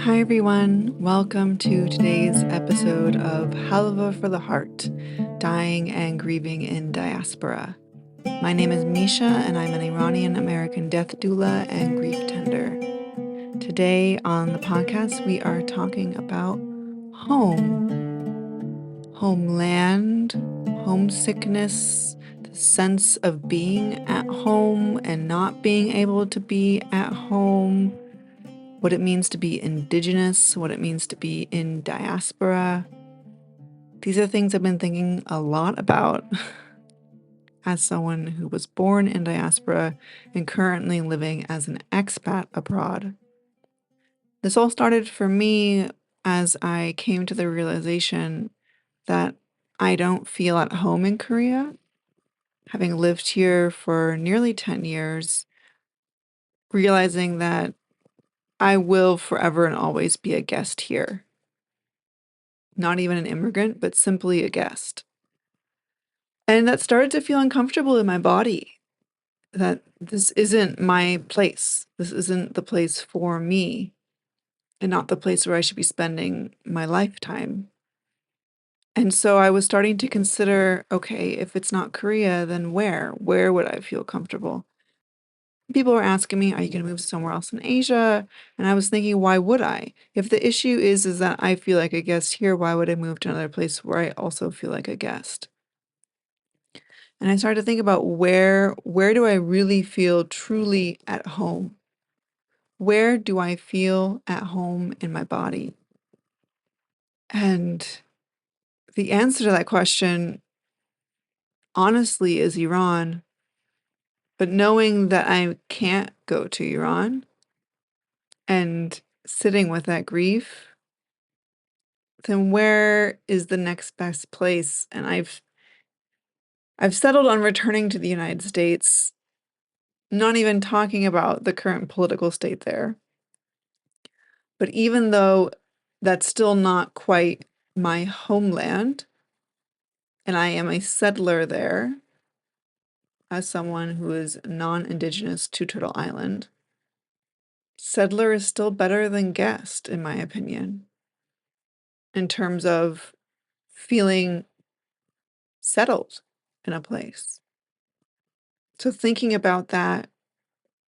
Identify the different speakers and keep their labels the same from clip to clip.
Speaker 1: Hi everyone, welcome to today's episode of Halva for the Heart, Dying and Grieving in Diaspora. My name is Misha and I'm an Iranian-American death doula and grief tender. Today on the podcast we are talking about home, homeland, homesickness, the sense of being at home and not being able to be at home, what it means to be indigenous, what it means to be in diaspora. These are things I've been thinking a lot about as someone who was born in diaspora and currently living as an expat abroad. This all started for me as I came to the realization that I don't feel at home in Korea. Having lived here for nearly 10 years, realizing that I will forever and always be a guest here. Not even an immigrant, but simply a guest. And that started to feel uncomfortable in my body, that this isn't my place. This isn't the place for me, and not the place where I should be spending my lifetime. And so I was starting to consider, okay, if it's not Korea, then where? Where would I feel comfortable? People were asking me, are you going to move somewhere else in Asia? And I was thinking, why would I? If the issue is that I feel like a guest here, why would I move to another place where I also feel like a guest? And I started to think about where do I really feel truly at home? Where do I feel at home in my body? And the answer to that question, honestly, is Iran. But knowing that I can't go to Iran and sitting with that grief, then where is the next best place? And I've settled on returning to the United States, not even talking about the current political state there. But even though that's still not quite my homeland, and I am a settler there as someone who is non-Indigenous to Turtle Island, settler is still better than guest, in my opinion, in terms of feeling settled in a place. So thinking about that,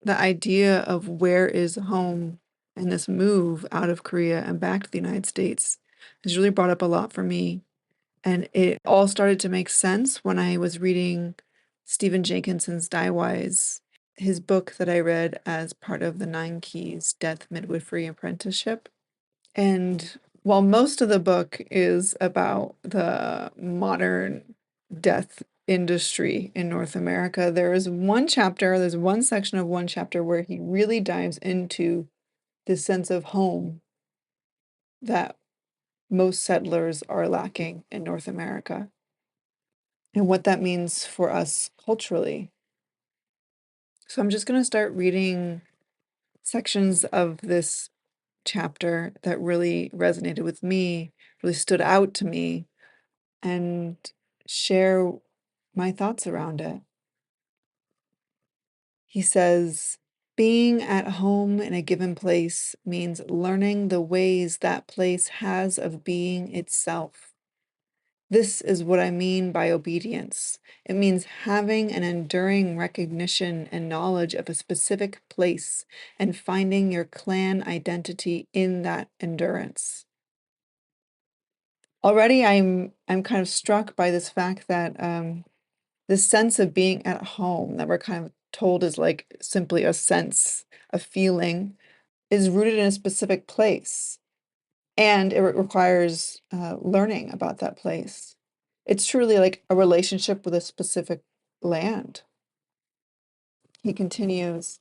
Speaker 1: the idea of where is home and this move out of Korea and back to the United States has really brought up a lot for me. And it all started to make sense when I was reading Stephen Jenkinson's Die Wise, his book that I read as part of the 9 Keys Death Midwifery Apprenticeship. And while most of the book is about the modern death industry in North America, there's one section of one chapter where he really dives into this sense of home that most settlers are lacking in North America and what that means for us culturally. So I'm just going to start reading sections of this chapter that really resonated with me, really stood out to me, and share my thoughts around it. He says, being at home in a given place means learning the ways that place has of being itself. This is what I mean by obedience. It means having an enduring recognition and knowledge of a specific place and finding your clan identity in that endurance. Already I'm kind of struck by this fact that this sense of being at home that we're kind of told is like simply a sense, a feeling, is rooted in a specific place. And it requires learning about that place. It's truly like a relationship with a specific land. He continues,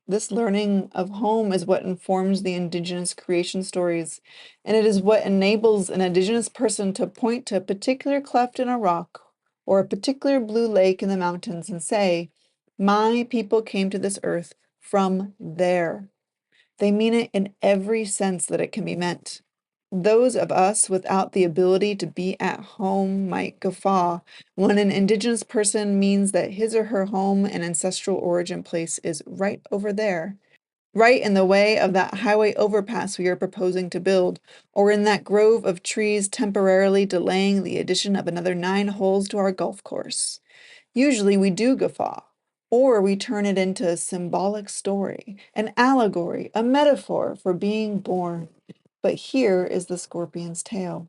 Speaker 1: this learning of home is what informs the Indigenous creation stories, and it is what enables an Indigenous person to point to a particular cleft in a rock or a particular blue lake in the mountains and say, my people came to this earth from there. They mean it in every sense that it can be meant. Those of us without the ability to be at home might guffaw when an Indigenous person means that his or her home and ancestral origin place is right over there. right in the way of that highway overpass we are proposing to build, or in that grove of trees temporarily delaying the addition of another 9 holes to our golf course. Usually we do guffaw, or we turn it into a symbolic story, an allegory, a metaphor for being born. But here is the scorpion's tail.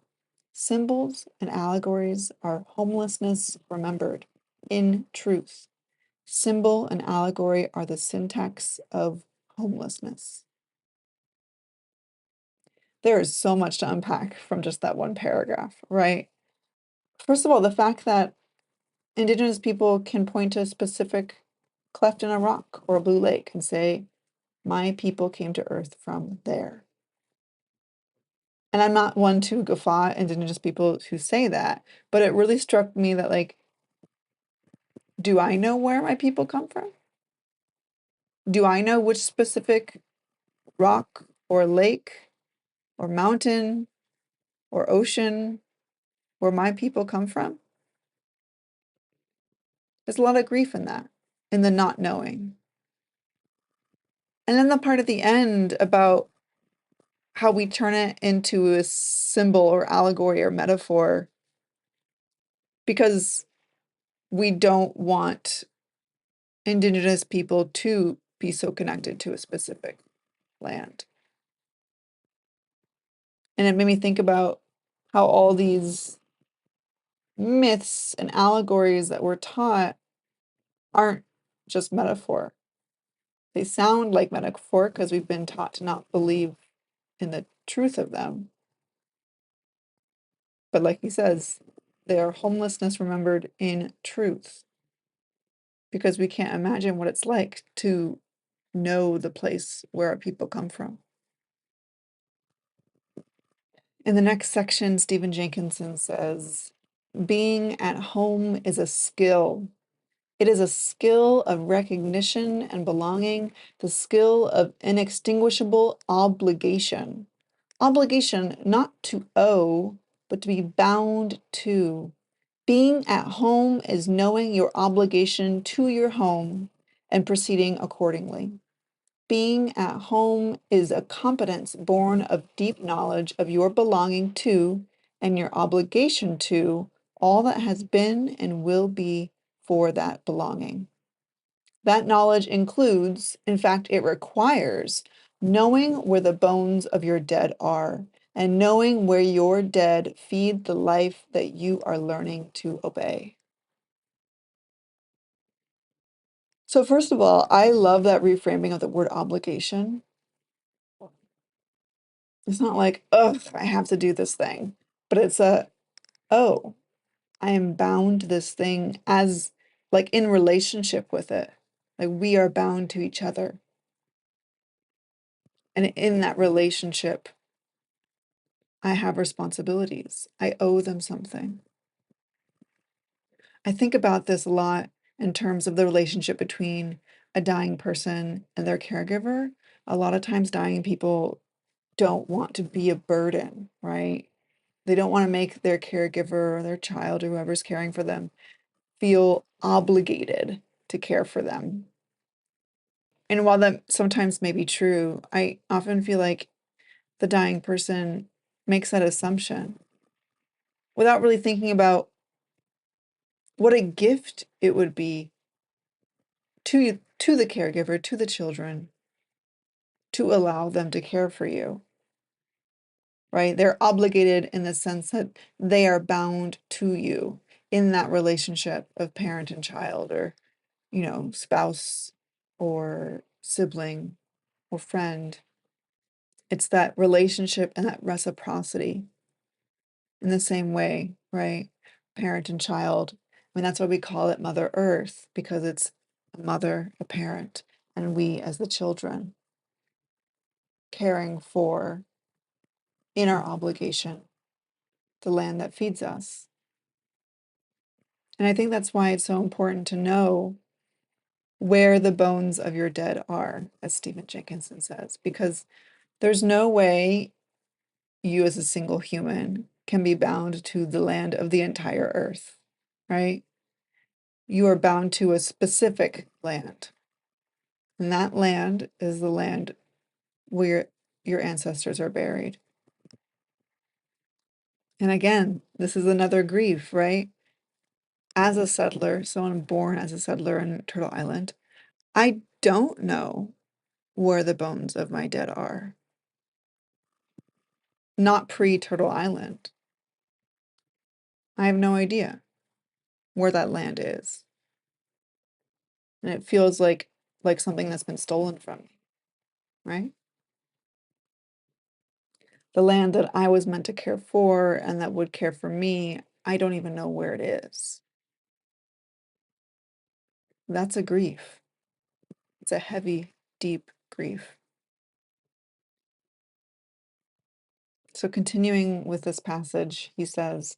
Speaker 1: Symbols and allegories are homelessness remembered in truth. Symbol and allegory are the syntax of homelessness. There is so much to unpack from just that one paragraph, right? First of all, the fact that Indigenous people can point to a specific cleft in a rock or a blue lake and say, my people came to Earth from there. And I'm not one to guffaw at Indigenous people who say that, but it really struck me that, like, do I know where my people come from? Do I know which specific rock or lake or mountain or ocean where my people come from? There's a lot of grief in that, in the not knowing. And then the part at the end about how we turn it into a symbol or allegory or metaphor because we don't want Indigenous people to be so connected to a specific land. And it made me think about how all these myths and allegories that we're taught aren't just metaphor. They sound like metaphor because we've been taught to not believe in the truth of them. But like he says, they are homelessness remembered in truth. Because we can't imagine what it's like to know the place where our people come from. In the next section, Stephen Jenkinson says, being at home is a skill. It is a skill of recognition and belonging, the skill of inextinguishable obligation. Obligation not to owe, but to be bound to. Being at home is knowing your obligation to your home and proceeding accordingly. Being at home is a competence born of deep knowledge of your belonging to and your obligation to all that has been and will be for that belonging. That knowledge includes, in fact, it requires knowing where the bones of your dead are and knowing where your dead feed the life that you are learning to obey. So, first of all, I love that reframing of the word obligation. It's not like, ugh, I have to do this thing, but it's oh, I am bound to this thing as, like, in relationship with it. Like, we are bound to each other. And in that relationship, I have responsibilities. I owe them something. I think about this a lot in terms of the relationship between a dying person and their caregiver. A lot of times, dying people don't want to be a burden, right? They don't want to make their caregiver or their child or whoever's caring for them feel obligated to care for them. And while that sometimes may be true, I often feel like the dying person makes that assumption without really thinking about what a gift it would be to the caregiver, to the children, to allow them to care for you, right? They're obligated in the sense that they are bound to you in that relationship of parent and child, or, spouse or sibling or friend. It's that relationship and that reciprocity in the same way, right? Parent and child. I mean, that's why we call it Mother Earth, because it's a mother, a parent, and we as the children caring for, in our obligation, the land that feeds us. And I think that's why it's so important to know where the bones of your dead are, as Stephen Jenkinson says, because there's no way you as a single human can be bound to the land of the entire earth, right? You are bound to a specific land. And that land is the land where your ancestors are buried. And again, this is another grief, right? As a settler, someone born as a settler in Turtle Island, I don't know where the bones of my dead are. Not pre-Turtle Island. I have no idea where that land is. And it feels like something that's been stolen from me, right? The land that I was meant to care for and that would care for me, I don't even know where it is. That's a grief. It's a heavy, deep grief. So continuing with this passage, he says,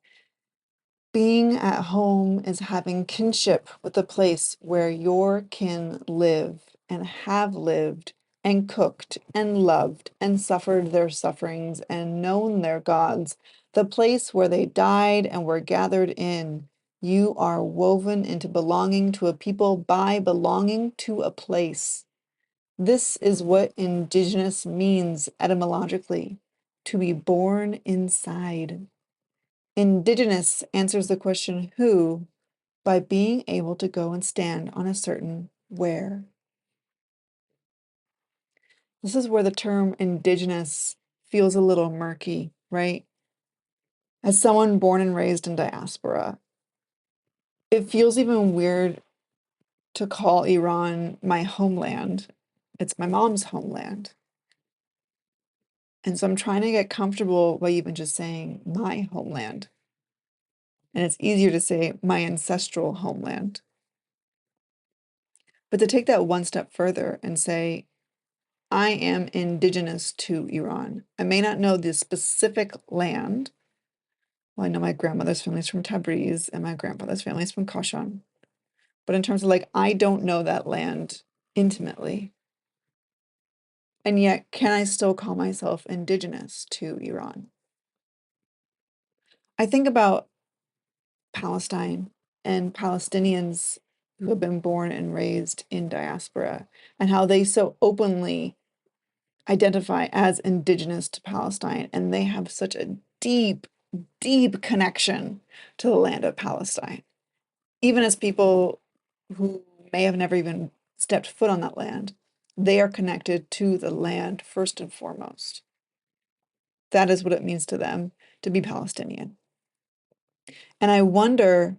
Speaker 1: being at home is having kinship with the place where your kin live and have lived and cooked and loved and suffered their sufferings and known their gods, the place where they died and were gathered in. You are woven into belonging to a people by belonging to a place. This is what indigenous means etymologically, to be born inside. Indigenous answers the question who by being able to go and stand on a certain where. This is where the term indigenous feels a little murky, right? As someone born and raised in diaspora, it feels even weird to call Iran my homeland. It's my mom's homeland. And so I'm trying to get comfortable by even just saying my homeland. And it's easier to say my ancestral homeland. But to take that one step further and say, I am indigenous to Iran. I may not know the specific land. Well, I know my grandmother's family is from Tabriz and my grandfather's family is from Kashan. But in terms of I don't know that land intimately. And yet, can I still call myself indigenous to Iran? I think about Palestine and Palestinians who have been born and raised in diaspora and how they so openly identify as indigenous to Palestine, and they have such a deep, deep connection to the land of Palestine. Even as people who may have never even stepped foot on that land, they are connected to the land first and foremost. That is what it means to them to be Palestinian. And I wonder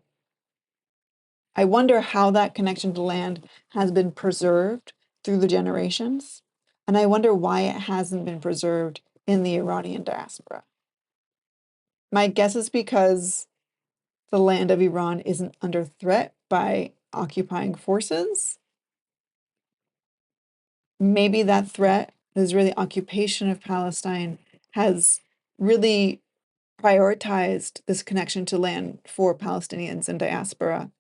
Speaker 1: how that connection to land has been preserved through the generations. And I wonder why it hasn't been preserved in the Iranian diaspora. My guess is because the land of Iran isn't under threat by occupying forces. Maybe that threat, the Israeli occupation of Palestine, has really prioritized this connection to land for Palestinians in diaspora.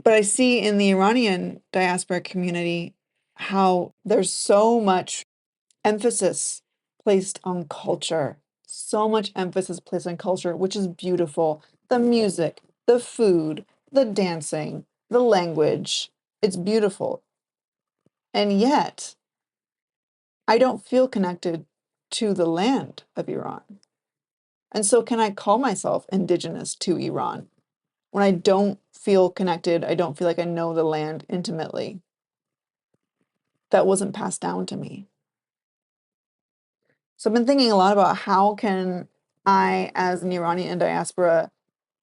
Speaker 1: But I see in the Iranian diaspora community how there's so much emphasis placed on culture, so much emphasis placed on culture, which is beautiful. The music, the food, the dancing, the language, it's beautiful. And yet, I don't feel connected to the land of Iran. And so, can I call myself indigenous to Iran when I don't feel connected? I don't feel like I know the land intimately. That wasn't passed down to me. So I've been thinking a lot about how can I, as an Iranian in diaspora,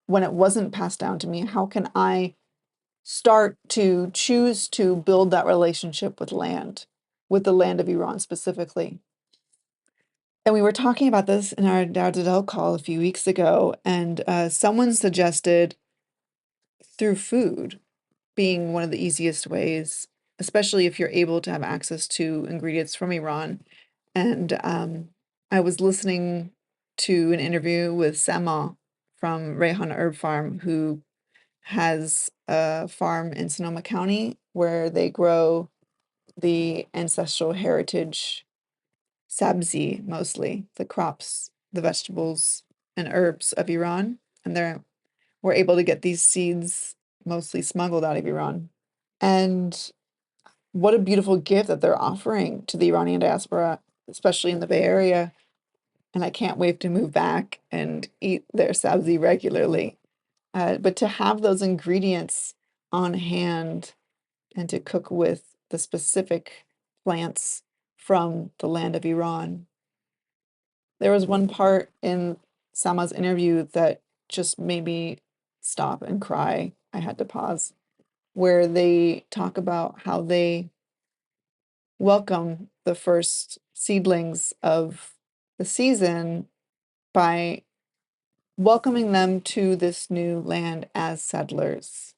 Speaker 1: when it wasn't passed down to me, how can I start to choose to build that relationship with land, with the land of Iran specifically? And we were talking about this in our Dardadel call a few weeks ago, and someone suggested through food being one of the easiest ways, especially if you're able to have access to ingredients from Iran. And I was listening to an interview with Sama from Rayhan Herb Farm, who has a farm in Sonoma County where they grow the ancestral heritage sabzi, mostly the crops, the vegetables and herbs of Iran. And we're able to get these seeds mostly smuggled out of Iran. And what a beautiful gift that they're offering to the Iranian diaspora, especially in the Bay Area. And I can't wait to move back and eat their sabzi regularly. But to have those ingredients on hand and to cook with the specific plants from the land of Iran. There was one part in Sama's interview that just made me stop and cry. I had to pause, where they talk about how they welcome the first seedlings of the season by welcoming them to this new land as settlers.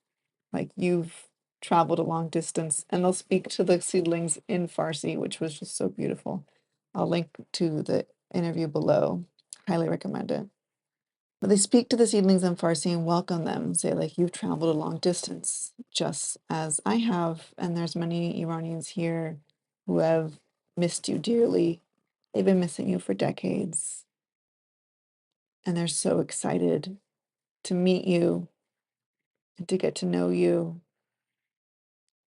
Speaker 1: Like, you've traveled a long distance, and they'll speak to the seedlings in Farsi, which was just so beautiful. I'll link to the interview below. Highly recommend it. But they speak to the seedlings in Farsi and welcome them, say, like, you've traveled a long distance, just as I have, and there's many Iranians here who have missed you dearly. They've been missing you for decades, and they're so excited to meet you and to get to know you.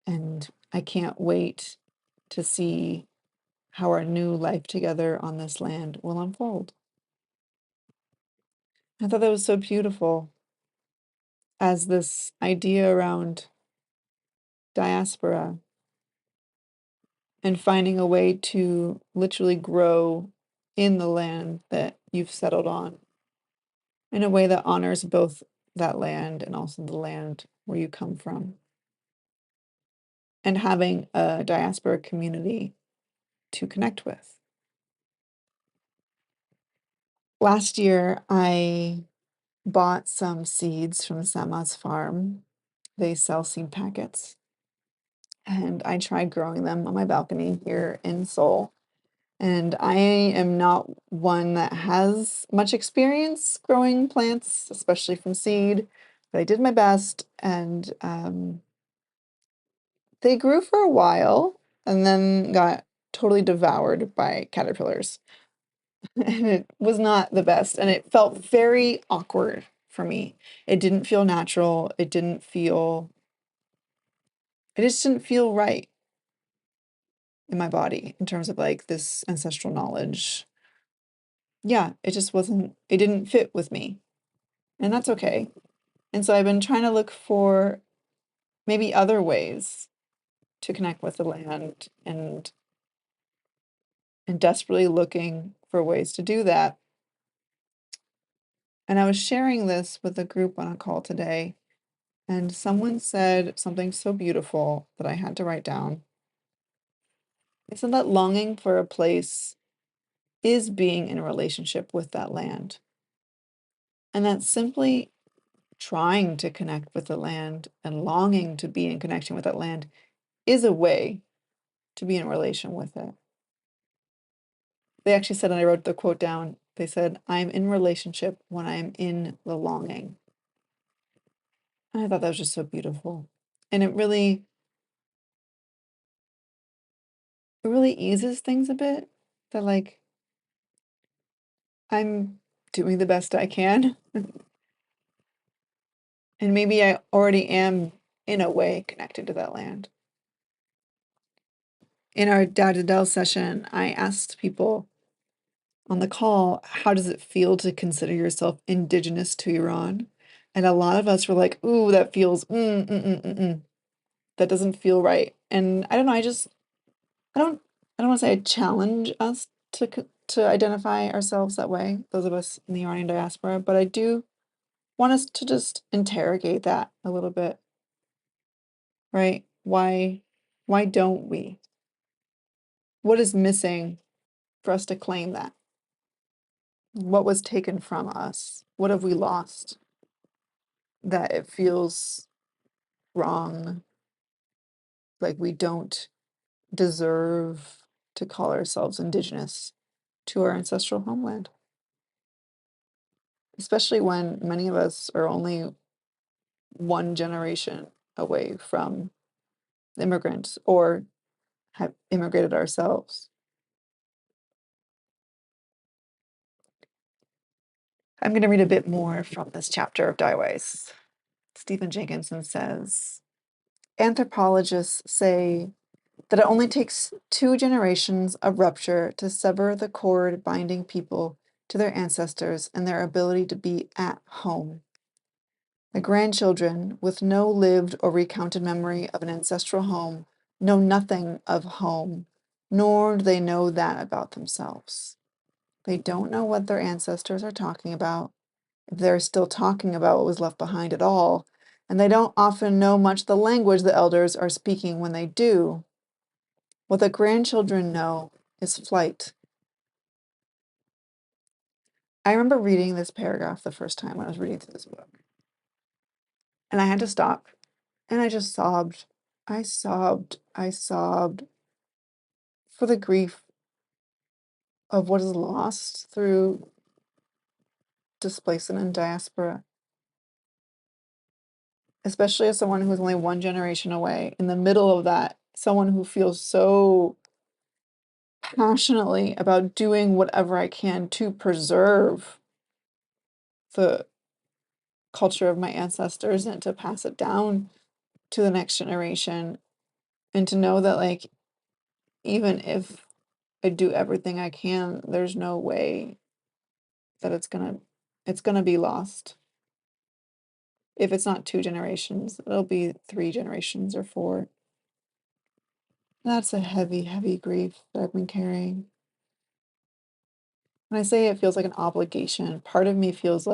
Speaker 1: And I can't wait to see how our new life together on this land will unfold. I thought that was so beautiful, as this idea around diaspora and finding a way to literally grow in the land that you've settled on in a way that honors both that land and also the land where you come from. And having a diaspora community to connect with. Last year, I bought some seeds from Sama's farm. They sell seed packets. And I tried growing them on my balcony here in Seoul. And I am not one that has much experience growing plants, especially from seed, but I did my best, and they grew for a while and then got totally devoured by caterpillars. And it was not the best, and it felt very awkward for me. It didn't feel natural. It just didn't feel right in my body in terms of like this ancestral knowledge. Yeah, it didn't fit with me. And that's okay. And so I've been trying to look for maybe other ways to connect with the land, and desperately looking for ways to do that. And I was sharing this with a group on a call today, and someone said something so beautiful that I had to write down. They said that longing for a place is being in a relationship with that land. And that simply trying to connect with the land and longing to be in connection with that land is a way to be in relation with it. They actually said, and I wrote the quote down, they said, I'm in relationship when I'm in the longing. And I thought that was just so beautiful. And it really eases things a bit, that like I'm doing the best I can. And maybe I already am, in a way, connected to that land. In our Dad session, I asked people on the call, how does it feel to consider yourself indigenous to Iran? And a lot of us were like, ooh, that feels, that doesn't feel right. And I don't know, I don't want to say I challenge us to identify ourselves that way, those of us in the Iranian diaspora, but I do want us to just interrogate that a little bit, right? Why don't we? What is missing for us to claim that? What was taken from us? What have we lost that it feels wrong, like we don't deserve to call ourselves indigenous to our ancestral homeland? Especially when many of us are only one generation away from immigrants or have immigrated ourselves. I'm going to read a bit more from this chapter of Dieweiss. Stephen Jenkinson says, anthropologists say that it only takes 2 generations of rupture to sever the cord binding people to their ancestors and their ability to be at home. The grandchildren, with no lived or recounted memory of an ancestral home, know nothing of home, nor do they know that about themselves. They don't know what their ancestors are talking about, if they're still talking about what was left behind at all, and they don't often know much the language the elders are speaking when they do. What the grandchildren know is flight. I remember reading this paragraph the first time when I was reading through this book, and I had to stop, and I just sobbed. I sobbed for the grief of what is lost through displacement and diaspora, especially as someone who's only one generation away. In the middle of that, someone who feels so passionately about doing whatever I can to preserve the culture of my ancestors and to pass it down to the next generation, and to know that, like, even if I do everything I can, there's no way that it's gonna be lost. If it's not 2 generations, it'll be 3 generations or 4. That's a heavy, heavy grief that I've been carrying. When I say it feels like an obligation, part of me feels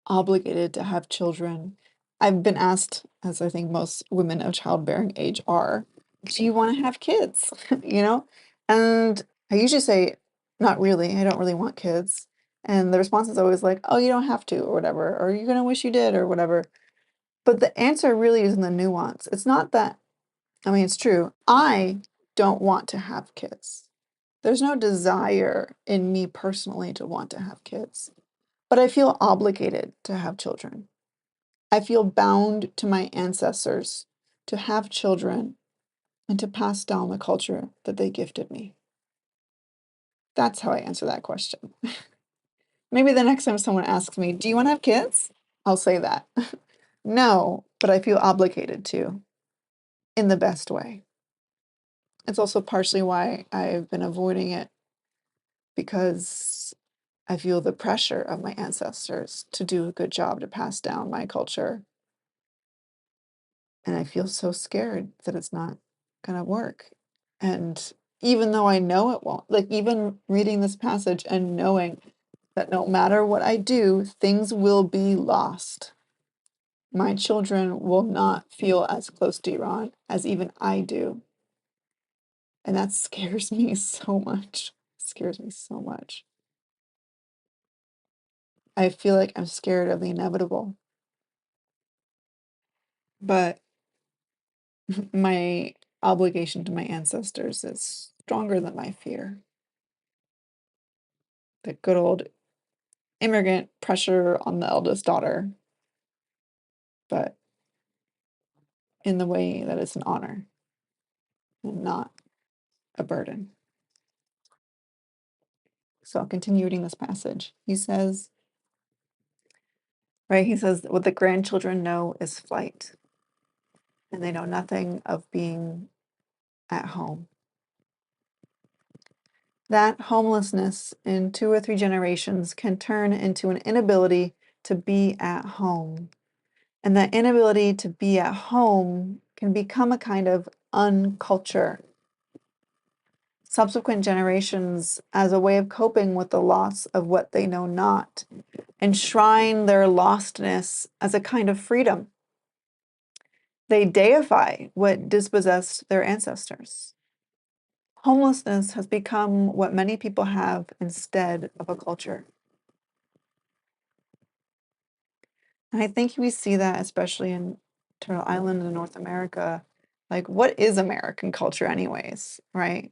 Speaker 1: obligated to have children. I've been asked, as I think most women of childbearing age are, do you want to have kids? You know? And I usually say, not really, I don't really want kids. And the response is always like, oh, you don't have to, or whatever, or you're gonna wish you did, or whatever. But the answer really is in the nuance. It's not that, I mean, it's true. I don't want to have kids. There's no desire in me personally to want to have kids, but I feel obligated to have children. I feel bound to my ancestors to have children and to pass down the culture that they gifted me. That's how I answer that question. Maybe the next time someone asks me, do you want to have kids? I'll say that. No, but I feel obligated to in the best way. It's also partially why I've been avoiding it, because I feel the pressure of my ancestors to do a good job to pass down my culture. And I feel so scared that it's not going to work. And even though I know it won't, like, even reading this passage and knowing that no matter what I do, things will be lost. My children will not feel as close to Iran as even I do. And that scares me so much. It scares me so much. I feel like I'm scared of the inevitable. But my obligation to my ancestors is stronger than my fear. The good old immigrant pressure on the eldest daughter, but in the way that it's an honor and not a burden. So I'll continue reading this passage. He says, what the grandchildren know is flight, and they know nothing of being at home. That homelessness in 2 or 3 generations can turn into an inability to be at home. And that inability to be at home can become a kind of unculture. Subsequent generations, as a way of coping with the loss of what they know not, enshrine their lostness as a kind of freedom. They deify what dispossessed their ancestors. Homelessness has become what many people have instead of a culture. And I think we see that especially in Turtle Island in North America. Like, what is American culture anyways, right?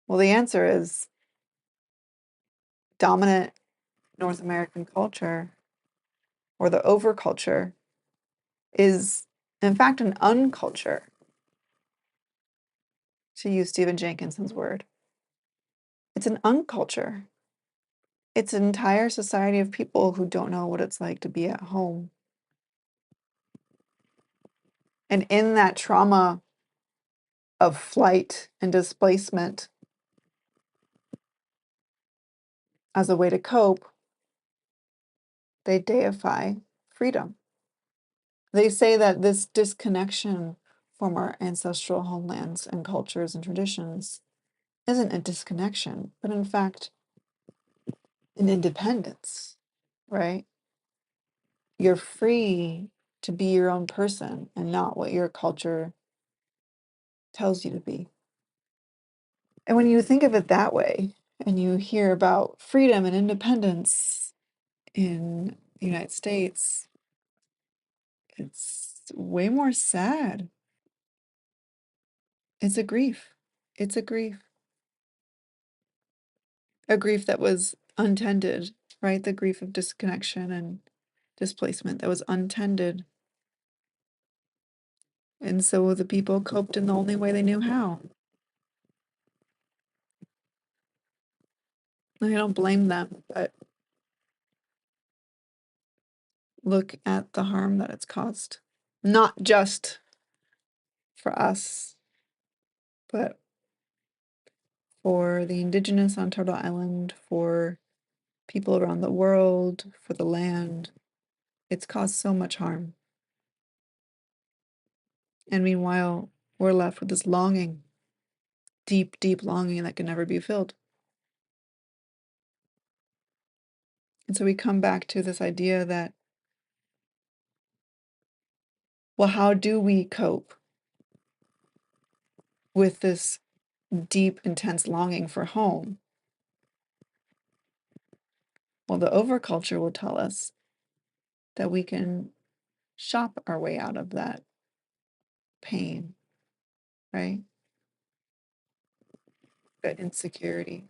Speaker 1: Well, the answer is dominant North American culture, or the overculture, is in fact an unculture, to use Stephen Jenkinson's word. It's an unculture. It's an entire society of people who don't know what it's like to be at home. And in that trauma of flight and displacement, as a way to cope, they deify freedom. They say that this disconnection from our ancestral homelands and cultures and traditions isn't a disconnection, but in fact, an independence, right? You're free to be your own person and not what your culture tells you to be. And when you think of it that way, and you hear about freedom and independence in the United States, it's way more sad. It's a grief. It's a grief. A grief that was untended, right? The grief of disconnection and displacement that was untended. And so the people coped in the only way they knew how. I don't blame them, but look at the harm that it's caused. Not just for us, but for the indigenous on Turtle Island, for people around the world, for the land. It's caused so much harm. And meanwhile, we're left with this longing, deep, deep longing that can never be filled. And so we come back to this idea that, well, how do we cope with this deep, intense longing for home? Well, the overculture will tell us that we can shop our way out of that pain, right? That insecurity.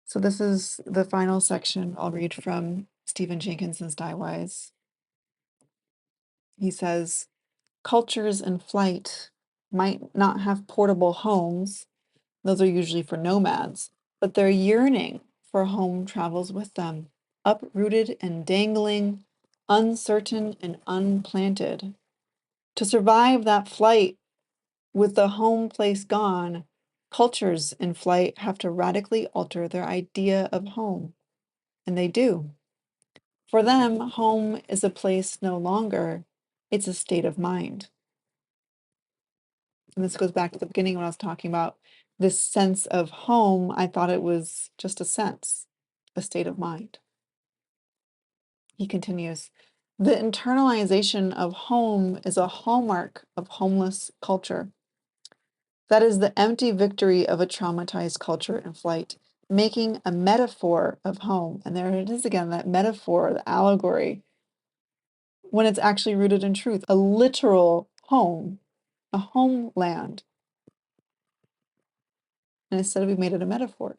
Speaker 1: So this is the final section I'll read from Stephen Jenkinson's Die Wise. He says, cultures in flight might not have portable homes. Those are usually for nomads, but their yearning for home travels with them, uprooted and dangling, uncertain and unplanted. To survive that flight with the home place gone, cultures in flight have to radically alter their idea of home. And they do. For them, home is a place no longer, it's a state of mind. And this goes back to the beginning when I was talking about this sense of home. I thought it was just a sense, a state of mind. He continues, the internalization of home is a hallmark of homeless culture. That is the empty victory of a traumatized culture in flight, making a metaphor of home. And there it is again, that metaphor, the allegory, when it's actually rooted in truth, a literal home, a homeland. And instead we've made it a metaphor.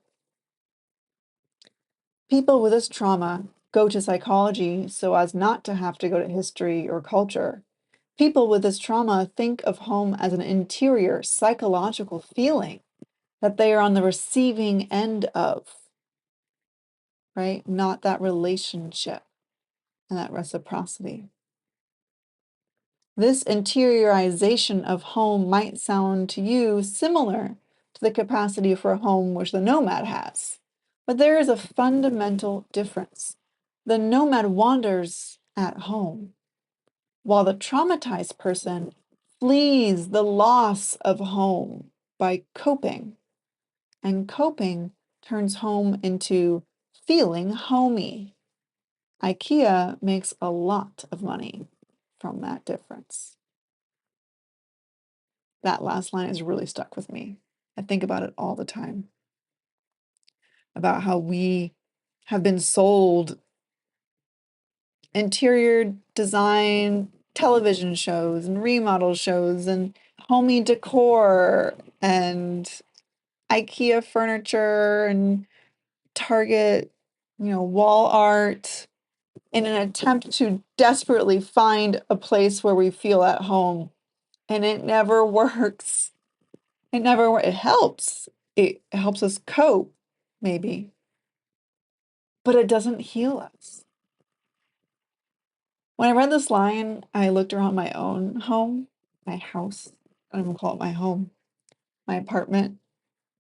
Speaker 1: People with this trauma go to psychology so as not to have to go to history or culture. People with this trauma think of home as an interior psychological feeling that they are on the receiving end of, right? Not that relationship and that reciprocity. This interiorization of home might sound to you similar to the capacity for a home which the nomad has, but there is a fundamental difference. The nomad wanders at home, while the traumatized person flees the loss of home by coping, and coping turns home into feeling homey. IKEA makes a lot of money from that difference. That last line has really stuck with me. I think about it all the time, about how we have been sold interior design television shows and remodel shows and homey decor and IKEA furniture and Target, wall art in an attempt to desperately find a place where we feel at home. And it never works. It helps. It helps us cope, maybe, but it doesn't heal us. When I read this line, I looked around my own home, my house. I don't even call it my home, my apartment,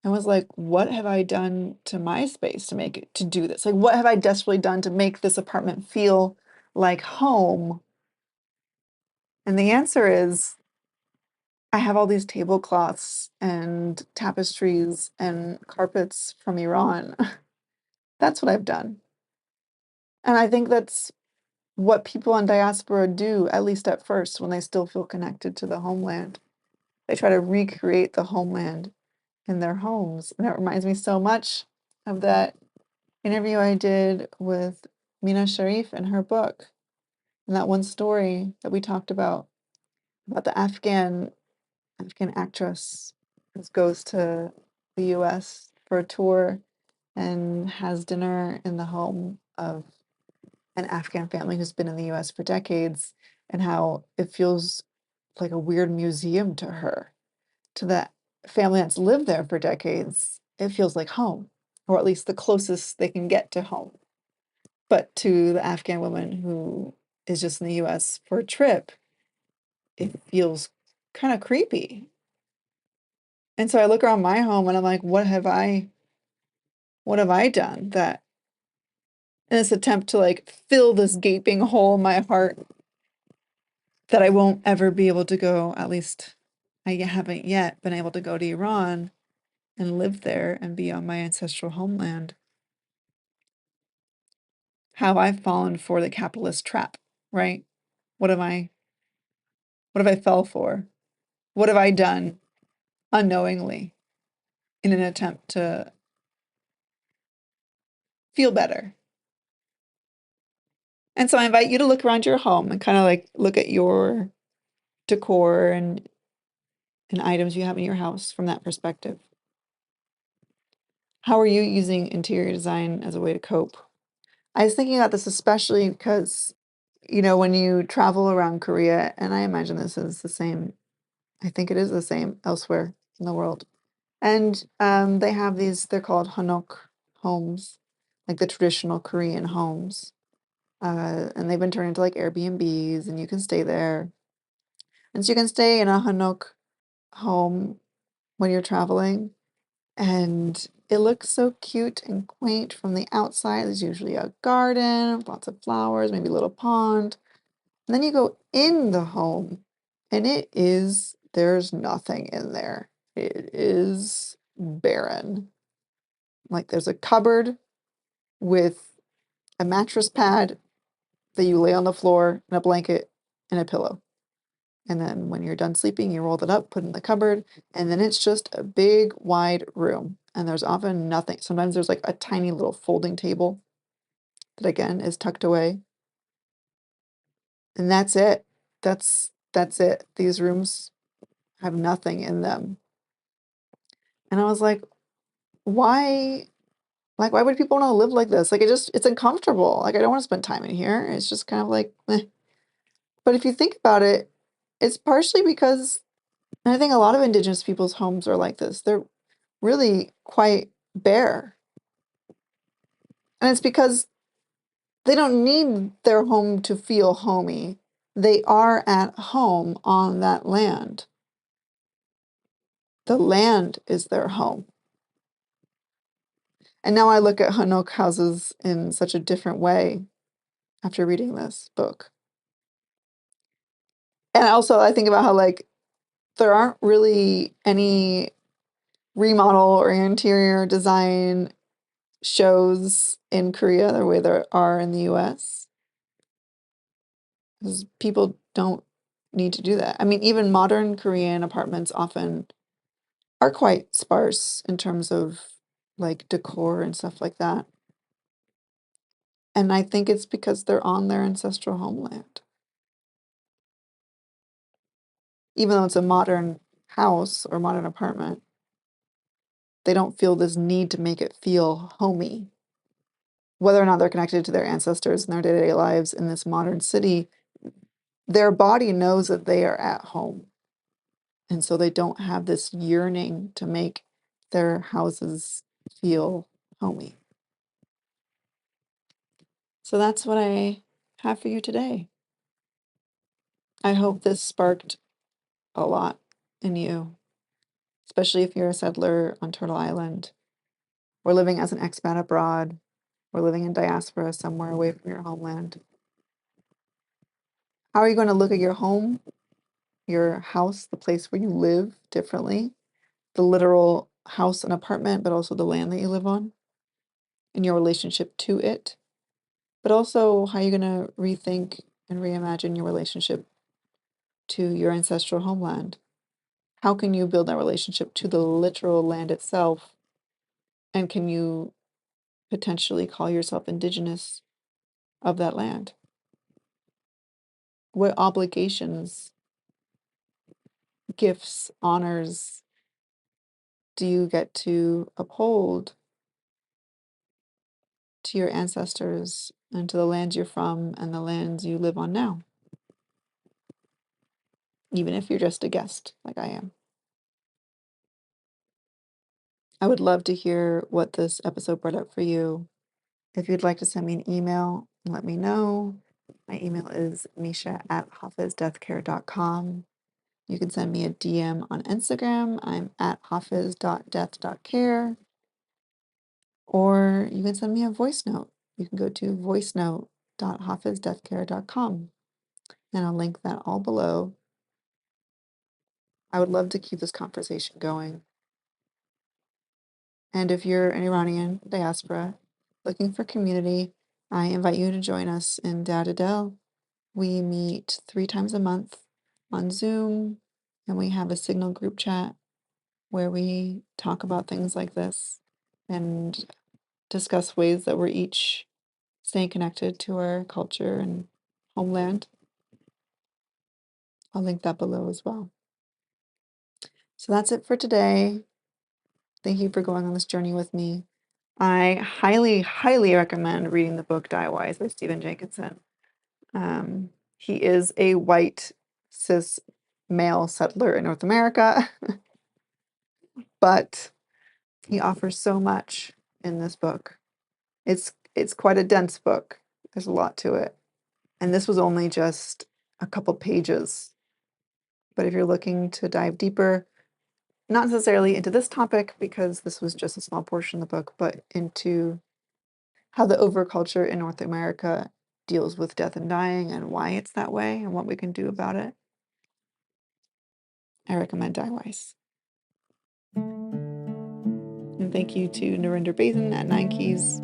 Speaker 1: and was like, what have I done to my space to make it to do this? Like, what have I desperately done to make this apartment feel like home? And the answer is I have all these tablecloths and tapestries and carpets from Iran. That's what I've done. And I think that's what people in diaspora do, at least at first, when they still feel connected to the homeland. They try to recreate the homeland in their homes. And it reminds me so much of that interview I did with Mina Sharif in her book, and that one story that we talked about the Afghan actress who goes to the US for a tour and has dinner in the home of an Afghan family who's been in the US for decades, and how it feels like a weird museum to her. To that family that's lived there for decades, it feels like home, or at least the closest they can get to home. But to the Afghan woman who is just in the US for a trip, it feels kind of creepy. And so I look around my home and I'm like, what have I done that in this attempt to like fill this gaping hole in my heart that I won't ever be able to go, at least I haven't yet been able to go to Iran and live there and be on my ancestral homeland. How I've fallen for the capitalist trap, right? What am I what have I fell for? What have I done unknowingly in an attempt to feel better? And so I invite you to look around your home and kind of like look at your decor and items you have in your house from that perspective. How are you using interior design as a way to cope? I was thinking about this especially because, when you travel around Korea, and I imagine this is the same, I think it is the same elsewhere in the world. And they have they're called hanok homes, like the traditional Korean homes. And they've been turned into like Airbnbs, and you can stay there. And so you can stay in a hanok home when you're traveling. And it looks so cute and quaint from the outside. There's usually a garden, lots of flowers, maybe a little pond. And then you go in the home, and there's nothing in there. It is barren. Like there's a cupboard with a mattress pad that you lay on the floor and a blanket and a pillow. And then when you're done sleeping, you roll it up, put it in the cupboard, and then it's just a big, wide room. And there's often nothing. Sometimes there's like a tiny little folding table that again is tucked away. And that's it. That's it. These rooms have nothing in them. And I was like, why? Like, why would people want to live like this? Like, it's uncomfortable. Like, I don't want to spend time in here. It's just kind of like, eh. But if you think about it, it's partially because, and I think a lot of Indigenous people's homes are like this. They're really quite bare. And it's because they don't need their home to feel homey. They are at home on that land. The land is their home. And now I look at Hanok houses in such a different way after reading this book. And also I think about how like there aren't really any remodel or interior design shows in Korea the way there are in the US. Because people don't need to do that. I mean, even modern Korean apartments often are quite sparse in terms of like decor and stuff like that. And I think it's because they're on their ancestral homeland. Even though it's a modern house or modern apartment, they don't feel this need to make it feel homey. Whether or not they're connected to their ancestors in their day-to-day lives in this modern city, their body knows that they are at home. And so they don't have this yearning to make their houses feel homey. So that's what I have for you today. I hope this sparked a lot in you, especially if you're a settler on Turtle Island or living as an expat abroad or living in diaspora somewhere away from your homeland. How are you going to look at your home, your house, the place where you live differently? The literal house and apartment, but also the land that you live on and your relationship to it. But also how you're going to rethink and reimagine your relationship to your ancestral homeland. How can you build that relationship to the literal land itself? And can you potentially call yourself indigenous of that land? What obligations, gifts, honors do you get to uphold to your ancestors and to the lands you're from and the lands you live on now? Even if you're just a guest like I am. I would love to hear what this episode brought up for you. If you'd like to send me an email, let me know. My email is misha@hafizdeathcare.com. You can send me a DM on Instagram. I'm at hafiz.death.care. Or you can send me a voice note. You can go to voicenote.hafizdeathcare.com. And I'll link that all below. I would love to keep this conversation going. And if you're an Iranian diaspora looking for community, I invite you to join us in Dadadel. We meet 3 times a month on Zoom, and we have a Signal group chat where we talk about things like this and discuss ways that we're each staying connected to our culture and homeland. I'll link that below as well. So that's it for today. Thank you for going on this journey with me. I highly, highly recommend reading the book Die Wise by Stephen Jenkinson. He is a white, cis male settler in North America, but he offers so much in this book. It's quite a dense book. There's a lot to it. And this was only just a couple pages. But if you're looking to dive deeper, not necessarily into this topic because this was just a small portion of the book, but into how the overculture in North America deals with death and dying and why it's that way and what we can do about it, I recommend Die Wise. And thank you to Narinder Bazin at 9 Keys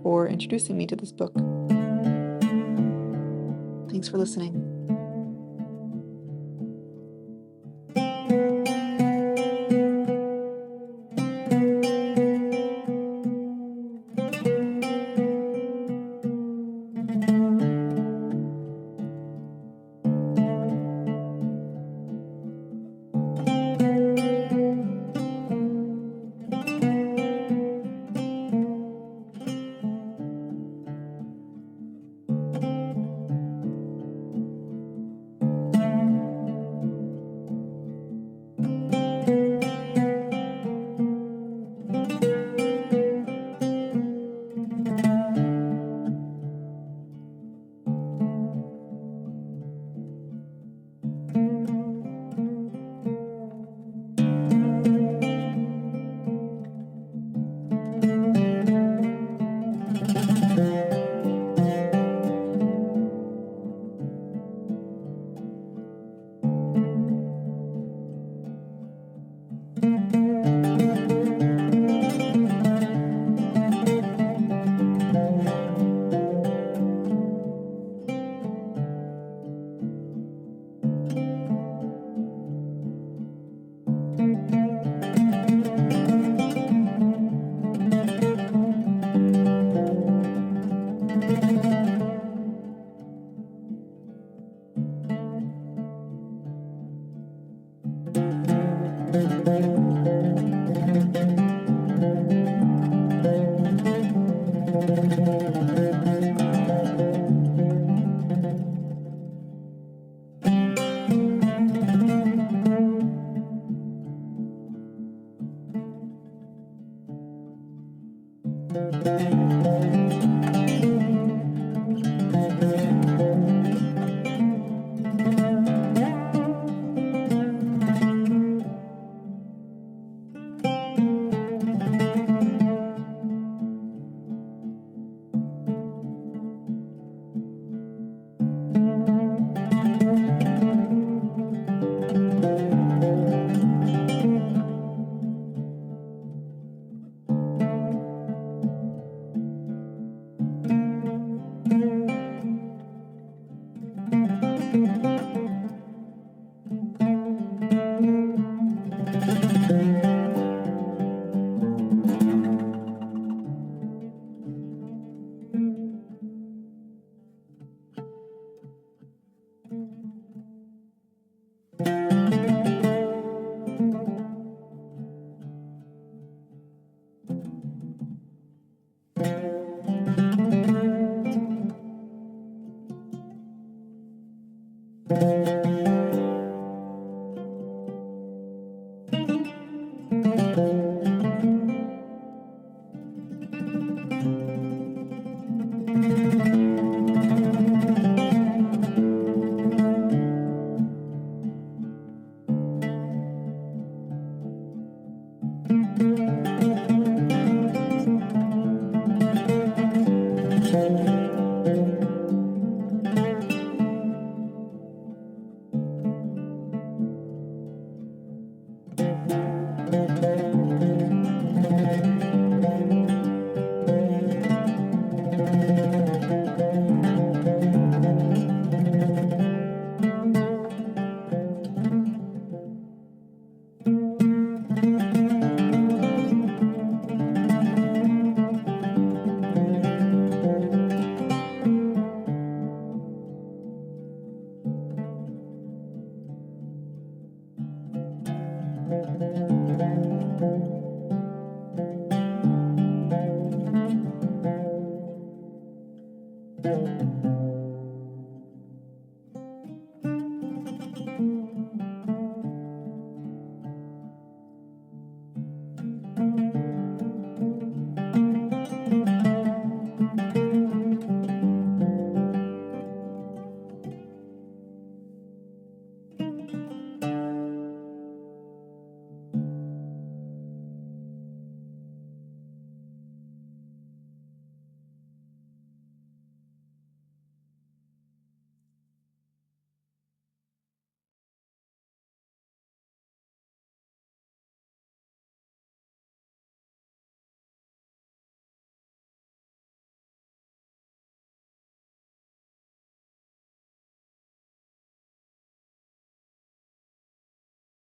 Speaker 1: for introducing me to this book. Thanks for listening.